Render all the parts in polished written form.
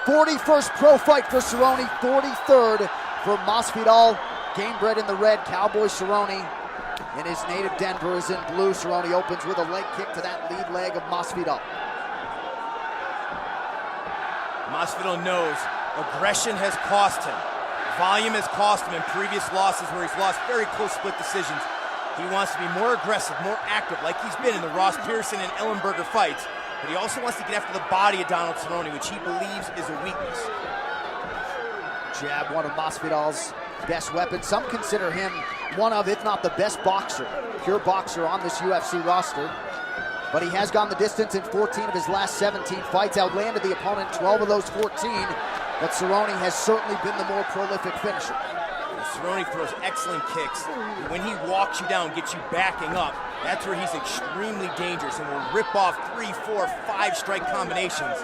41st pro fight for Cerrone, 43rd for Masvidal. Game bred in the red, Cowboy Cerrone in his native Denver is in blue. Cerrone opens with a leg kick to that lead leg of Masvidal. Masvidal knows aggression has cost him. Volume has cost him in previous losses where he's lost very close split decisions. He wants to be more aggressive, more active, like he's been in the Ross Pearson and Ellenberger fights. But he also wants to get after the body of Donald Cerrone, which he believes is a weakness. Jab, one of Masvidal's best weapons. Some consider him one of, if not the best boxer, pure boxer on this UFC roster. But he has gone the distance in 14 of his last 17 fights, outlanded the opponent 12 of those 14. But Cerrone has certainly been the more prolific finisher. Cerrone throws excellent kicks. When he walks you down, gets you backing up, that's where he's extremely dangerous and will rip off 3, 4, 5 strike combinations.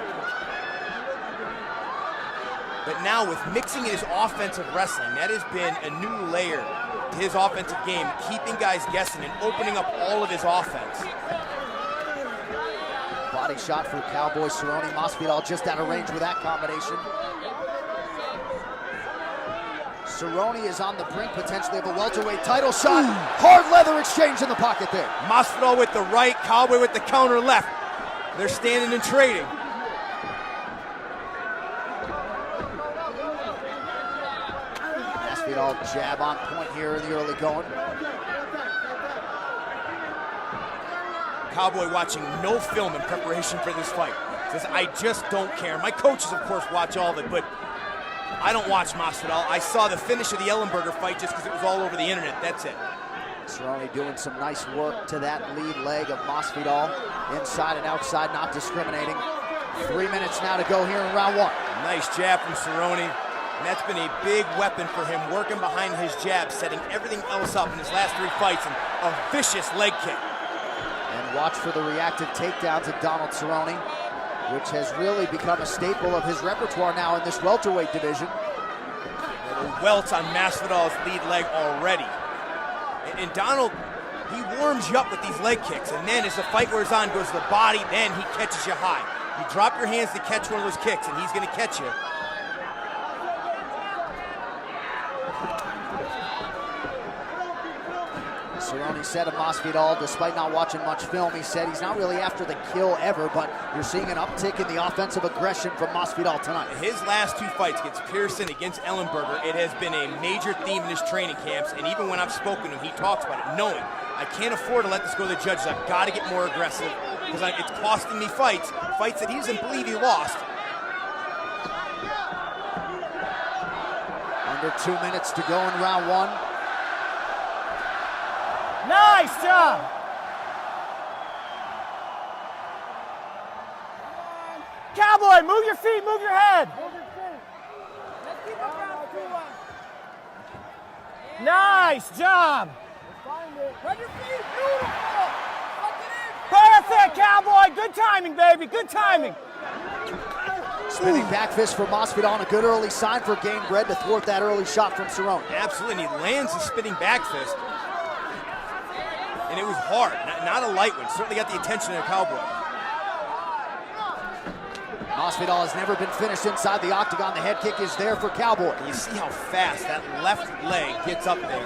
But now with mixing in his offensive wrestling, that has been a new layer to his offensive game, keeping guys guessing and opening up all of his offense. Body shot for Cowboy Cerrone. Masvidal just out of range with that combination. Cerrone is on the brink potentially of a welterweight title shot. Hard leather exchange in the pocket there. Masvidal with the right, Cowboy with the counter left. They're standing and trading. Masvidal jab on point here in the early going. Cowboy watching no film in preparation for this fight. Says, I just don't care. My coaches, of course, watch all of it, but I don't watch Masvidal. I saw the finish of the Ellenberger fight just because it was all over the internet. That's it. Cerrone doing some nice work to that lead leg of Masvidal. Inside and outside, not discriminating. 3 minutes now to go here in round one. Nice jab from Cerrone. And that's been a big weapon for him, working behind his jab, setting everything else up in his last 3 fights, and a vicious leg kick. And watch for the reactive takedowns of Donald Cerrone, which has really become a staple of his repertoire now in this welterweight division. Welts on Masvidal's lead leg already. And Donald, he warms you up with these leg kicks, and then as the fight wears on, goes to the body, then he catches you high. You drop your hands to catch one of those kicks, and he's going to catch you. Cerrone said of Masvidal, despite not watching much film, he said he's not really after the kill ever, but you're seeing an uptick in the offensive aggression from Masvidal tonight. His last 2 fights against Pearson, against Ellenberger, it has been a major theme in his training camps, and even when I've spoken to him, he talks about it, knowing I can't afford to let this go to the judges. I've got to get more aggressive, because it's costing me fights that he doesn't believe he lost. Under 2 minutes to go in round one. Nice job! Cowboy, move your feet, move your head. Nice job! Perfect, Cowboy! Good timing, baby, good timing. Spinning back fist for Masvidal, and a good early sign for Game Bred to thwart that early shot from Cerrone. Absolutely, and he lands his spinning back fist. And it was hard, not a light one. Certainly got the attention of the Cowboy. Masvidal has never been finished inside the octagon. The head kick is there for Cowboy. And you see how fast that left leg gets up there.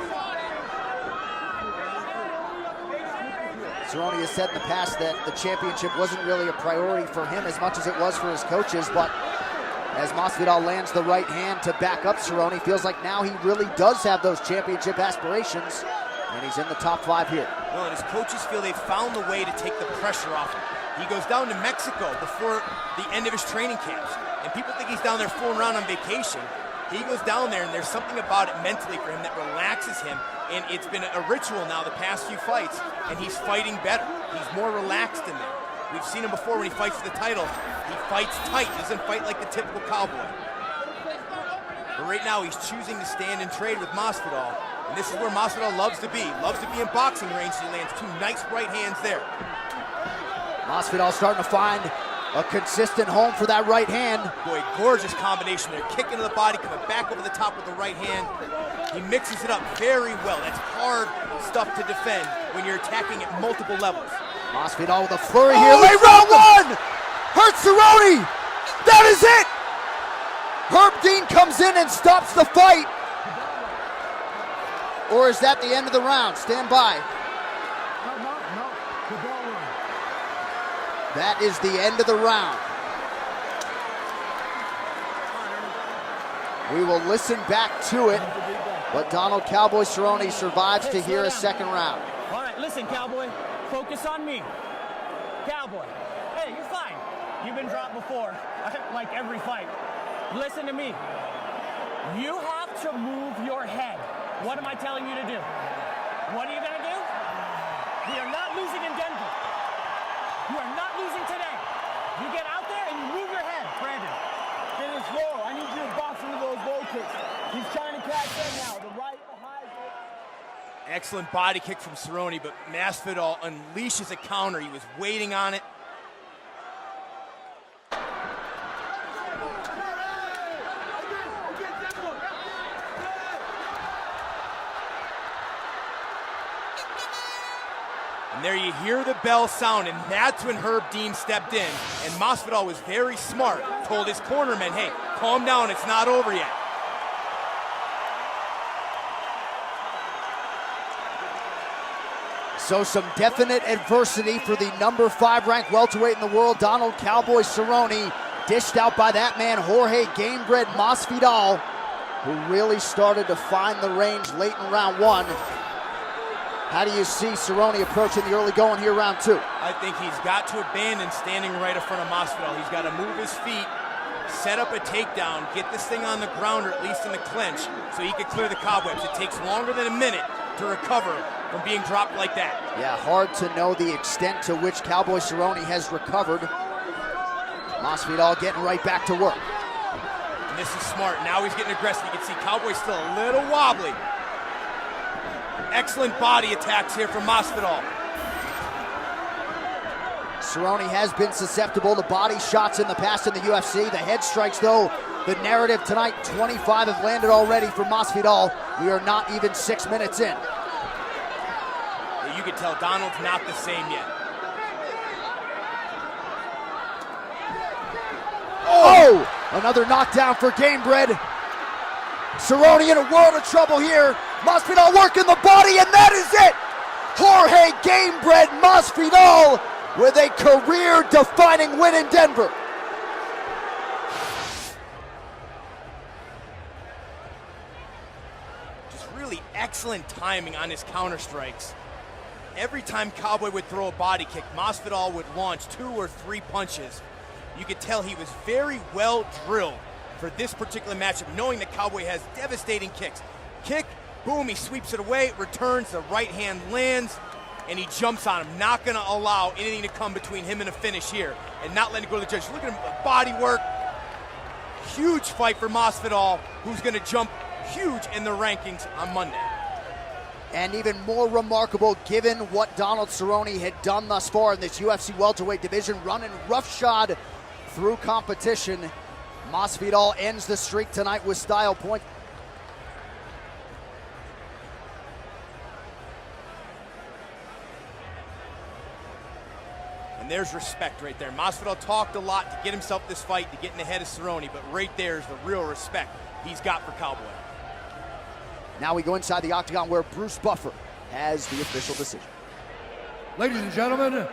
Cerrone has said in the past that the championship wasn't really a priority for him as much as it was for his coaches, but as Masvidal lands the right hand to back up Cerrone, feels like now he really does have those championship aspirations, and he's in the top 5 here. Well, and his coaches feel they've found the way to take the pressure off him. He goes down to Mexico before the end of his training camps, and people think he's down there fooling around on vacation. He goes down there, and there's something about it mentally for him that relaxes him, and it's been a ritual now the past few fights, and he's fighting better. He's more relaxed in there. We've seen him before when he fights for the title. He fights tight, he doesn't fight like the typical Cowboy. But right now, he's choosing to stand and trade with Masvidal, and this is where Masvidal loves to be in boxing range, so he lands 2 nice right hands there. Masvidal starting to find a consistent home for that right hand. Boy, gorgeous combination there. Kicking to the body, coming back over the top with the right hand. He mixes it up very well. That's hard stuff to defend when you're attacking at multiple levels. Masvidal with a flurry here. Late round 1! Hurts Cerrone. That is it. Herb Dean comes in and stops the fight. Or is that the end of the round? Stand by. That is the end of the round. We will listen back to it, but Donald Cowboy Cerrone survives to hear a second round. All right, listen, Cowboy. Focus on me. Cowboy. Hey, you're fine. You've been dropped before, like every fight. Listen to me. You have to move your head. What am I telling you to do? What are you going to do? We are not losing in Denver. You are not losing today. You get out there and you move your head, Brandon. Finish low. I need you to box into those low kicks. He's trying to catch that now. The right high. Excellent body kick from Cerrone, but Masvidal unleashes a counter. He was waiting on it. And there you hear the bell sound, and that's when Herb Dean stepped in. And Masvidal was very smart, told his cornermen, hey, calm down, it's not over yet. So some definite adversity for the number 5 ranked welterweight in the world, Donald Cowboy Cerrone, dished out by that man, Jorge Gamebred Masvidal, who really started to find the range late in round 1. How do you see Cerrone approaching the early going here, round 2? I think he's got to abandon standing right in front of Masvidal. He's got to move his feet, set up a takedown, get this thing on the ground or at least in the clinch so he can clear the cobwebs. It takes longer than a minute to recover from being dropped like that. Yeah, hard to know the extent to which Cowboy Cerrone has recovered. Masvidal getting right back to work. And this is smart. Now he's getting aggressive. You can see Cowboy still a little wobbly. Excellent body attacks here from Masvidal. Cerrone has been susceptible to body shots in the past in the UFC. The head strikes, though, the narrative tonight, 25 have landed already for Masvidal. We are not even 6 minutes in. You can tell Donald's not the same yet. Oh! Another knockdown for Gamebred. Cerrone in a world of trouble here. Masvidal working the body, and that is it! Jorge Gamebred Masvidal with a career-defining win in Denver. Just really excellent timing on his counter strikes. Every time Cowboy would throw a body kick, Masvidal would launch 2 or 3 punches. You could tell he was very well drilled for this particular matchup, knowing that Cowboy has devastating kicks. Kick, boom, he sweeps it away, returns, the right hand lands, and he jumps on him. Not gonna allow anything to come between him and a finish here, and not letting it go to the judge. Look at him, body work. Huge fight for Masvidal, who's gonna jump huge in the rankings on Monday. And even more remarkable, given what Donald Cerrone had done thus far in this UFC welterweight division, running roughshod through competition. Masvidal ends the streak tonight with style points. And there's respect right there. Masvidal talked a lot to get himself this fight, to get in the head of Cerrone, but right there is the real respect he's got for Cowboy. Now we go inside the octagon where Bruce Buffer has the official decision. Ladies and gentlemen,